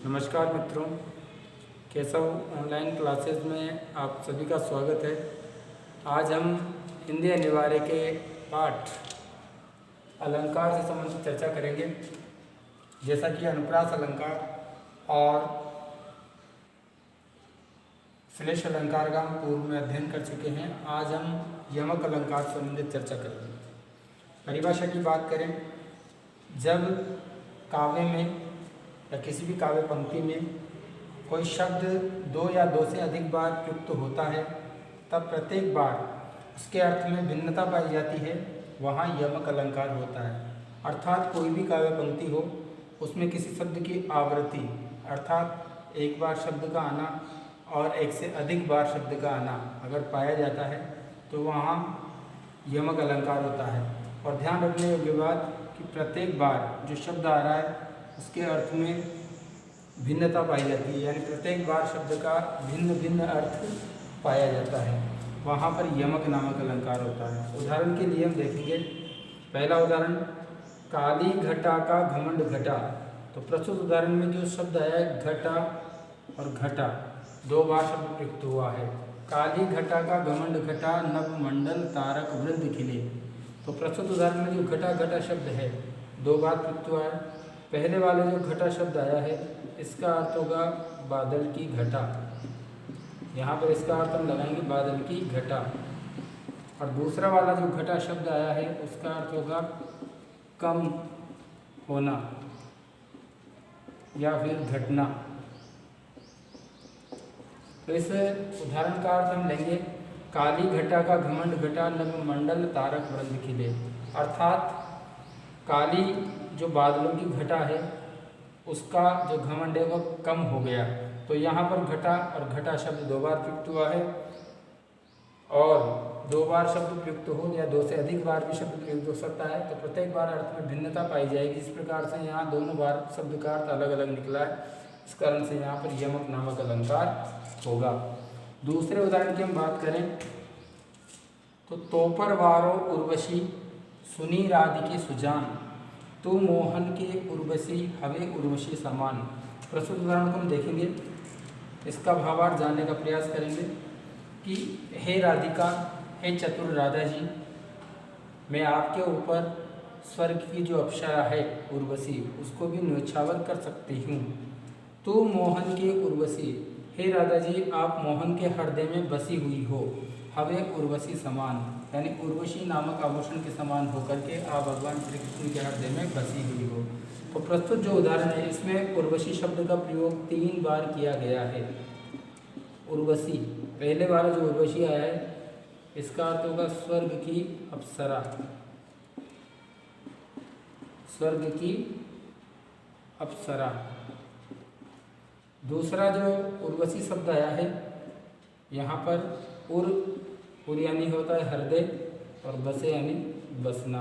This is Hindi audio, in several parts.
नमस्कार मित्रों, केशव ऑनलाइन क्लासेस में आप सभी का स्वागत है। आज हम हिंदी अनिवार्य के पाठ अलंकार से संबंधित चर्चा करेंगे। जैसा कि अनुप्रास अलंकार और श्लेष अलंकार का हम पूर्व में अध्ययन कर चुके हैं। आज हम यमक अलंकार से संबंधित चर्चा करेंगे। परिभाषा की बात करें, जब काव्य में या किसी भी काव्य पंक्ति में कोई शब्द दो या दो से अधिक बार प्रयुक्त होता है, तब प्रत्येक बार उसके अर्थ में भिन्नता पाई जाती है, वहाँ यमक अलंकार होता है। अर्थात कोई भी काव्य पंक्ति हो, उसमें किसी शब्द की आवृत्ति अर्थात एक बार शब्द का आना और एक से अधिक बार शब्द का आना अगर पाया जाता है तो वहाँ यमक अलंकार होता है। और ध्यान रखने योग्य बात कि प्रत्येक बार जो शब्द आ रहा है उसके अर्थ में भिन्नता पाई जाती है, यानी प्रत्येक बार शब्द का भिन्न भिन्न अर्थ पाया जाता है, वहाँ पर यमक नामक अलंकार होता है। उदाहरण के लिए हम देखेंगे। पहला उदाहरण, काली घटा का घमंड घटा। तो प्रस्तुत उदाहरण में जो शब्द आया है घटा और घटा, दो बार शब्द प्रयुक्त हुआ है। काली घटा का घमंड घटा, नभ मंडल तारक वृंद खिले। तो प्रस्तुत उदाहरण में जो घटा घटा शब्द है दो बार प्रयुक्त हुआ है। पहले वाले जो घटा शब्द आया है इसका अर्थ होगा बादल की घटा, यहाँ पर इसका अर्थ हम लगाएंगे बादल की घटा। और दूसरा वाला जो घटा शब्द आया है उसका अर्थ होगा कम होना या फिर घटना। तो इस उदाहरण का अर्थ हम लेंगे, काली घटा का घमंड घटा, नभ मंडल तारक वृंद खिले। अर्थात काली जो बादलों की घटा है उसका जो घमंड है वह कम हो गया। तो यहाँ पर घटा और घटा शब्द दो बार प्रयुक्त हुआ है, और दो बार शब्द प्रयुक्त हो या दो से अधिक बार भी शब्द प्रयुक्त हो सकता है, तो प्रत्येक बार अर्थ में भिन्नता पाई जाएगी। इस प्रकार से यहाँ दोनों बार शब्द का अर्थ अलग अलग निकला है, इस कारण से यहाँ पर यमक नामक अलंकार होगा। दूसरे उदाहरण की हम बात करें तो तोपर वारो उर्वशी सुनी राधिके सुजान, तू मोहन के उर्वशी हवे उर्वशी समान। प्रस्तुत उदाहरण को हम देखेंगे, इसका भावार्थ जानने का प्रयास करेंगे कि हे राधिका, हे चतुर राधा जी, मैं आपके ऊपर स्वर्ग की जो अप्सरा है उर्वशी उसको भी न्योछावर कर सकती हूँ। तू मोहन के उर्वशी, हे राधा जी आप मोहन के हृदय में बसी हुई हो। हवे उर्वशी समान, यानी उर्वशी नामक आभूषण के समान होकर के आप भगवान श्री कृष्ण के हृदय में बसी हुई हो। तो प्रस्तुत जो उदाहरण है इसमें उर्वशी शब्द का प्रयोग 3 बार किया गया है। उर्वशी, पहले वाला जो उर्वशी आया है इसका अर्थ होगा स्वर्ग की अप्सरा, स्वर्ग की अप्सरा। दूसरा जो उर्वशी शब्द आया है यहाँ पर उर यानी होता है हृदय, और बसे यानी बसना,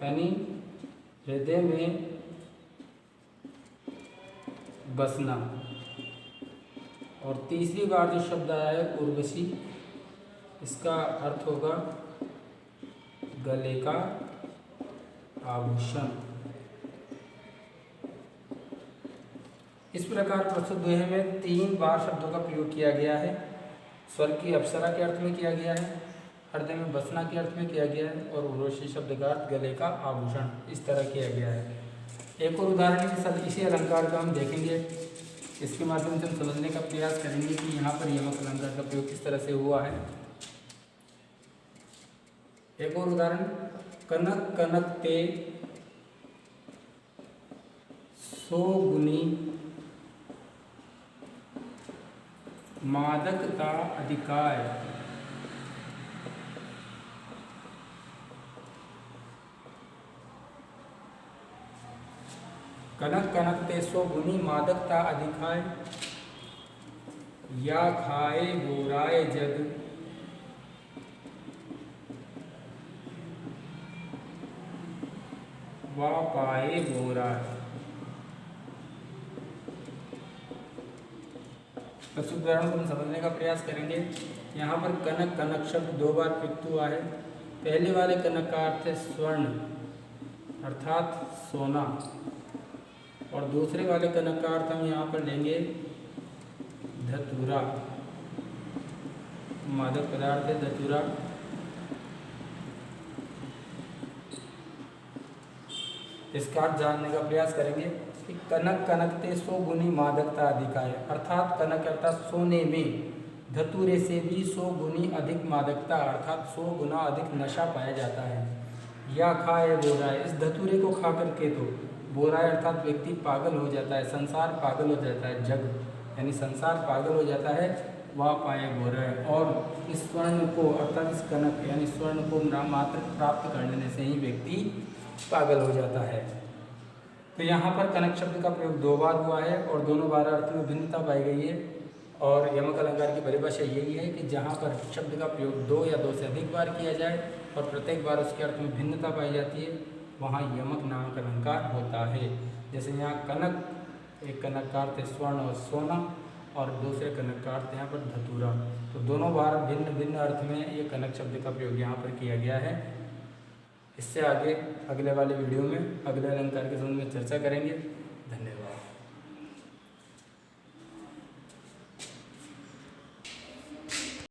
यानी हृदय में बसना। और तीसरी बार जो शब्द आया है उर्वशी, इसका अर्थ होगा गले का आभूषण। इस प्रकार प्रस्तुत दोहे में 3 बार शब्दों का प्रयोग किया गया है। स्वर्ग की अप्सरा के अर्थ में किया गया है, हृदय में बसना के अर्थ में किया गया है, और उर्वशी शब्द का अर्थ गले का आभूषण इस तरह किया गया है। एक और उदाहरण इसी अलंकार का हम देखेंगे, इसके माध्यम से हम समझने का प्रयास करेंगे कि यहाँ पर यमक अलंकार का प्रयोग किस तरह से हुआ है। एक और उदाहरण, कनक कनक ते सो गुनी मादकता अधिकाय। कनक कनक ते सो गुनी मादकता अधिकाय, या खाए गोराए जग, वा पाए गोराए। प्रस्तुत उदाहरण को हम समझने का प्रयास करेंगे। यहाँ पर कनक कनक शब्द 2 बार प्रयुक्त हुआ है। पहले वाले कनक का अर्थ है स्वर्ण अर्थात सोना, और दूसरे वाले कनक का अर्थ हम यहाँ पर लेंगे धतूरा, मादक पदार्थ है धतूरा। इसका अर्थ जानने का प्रयास करेंगे कि कनक कनकते सौ गुनी मादकता अधिक है, अर्थात कनक अर्थात सोने में धतूरे से भी 100 गुनी अधिक मादकता अर्थात 100 गुना अधिक नशा पाया जाता है। या खाए बोराए, इस धतूरे को खा करके तो बोराए अर्थात व्यक्ति पागल हो जाता है, संसार पागल हो जाता है, जग यानी संसार पागल हो जाता है, वह पाए बोराए। और इस स्वर्ण को अर्थात इस कनक यानी स्वर्ण को मात्र प्राप्त करने से ही व्यक्ति पागल हो जाता है। तो यहाँ पर कनक शब्द का प्रयोग 2 बार हुआ है और दोनों बार अर्थ में भिन्नता पाई गई है। और यमक अलंकार की परिभाषा यही है कि जहाँ पर शब्द का प्रयोग 2 या 2 से अधिक बार किया जाए और प्रत्येक बार उसके अर्थ में भिन्नता पाई जाती है, वहाँ यमक नामक अलंकार होता है। जैसे यहाँ कनक, एक कनक का अर्थ है स्वर्ण और सोना, और दूसरे कनक का अर्थ यहाँ पर धतूरा। तो दोनों बार भिन्न भिन्न अर्थ में ये कनक शब्द का प्रयोग यहाँ पर किया गया है। इससे आगे अगले वाले वीडियो में अगले अलंकार के संबंध में चर्चा करेंगे।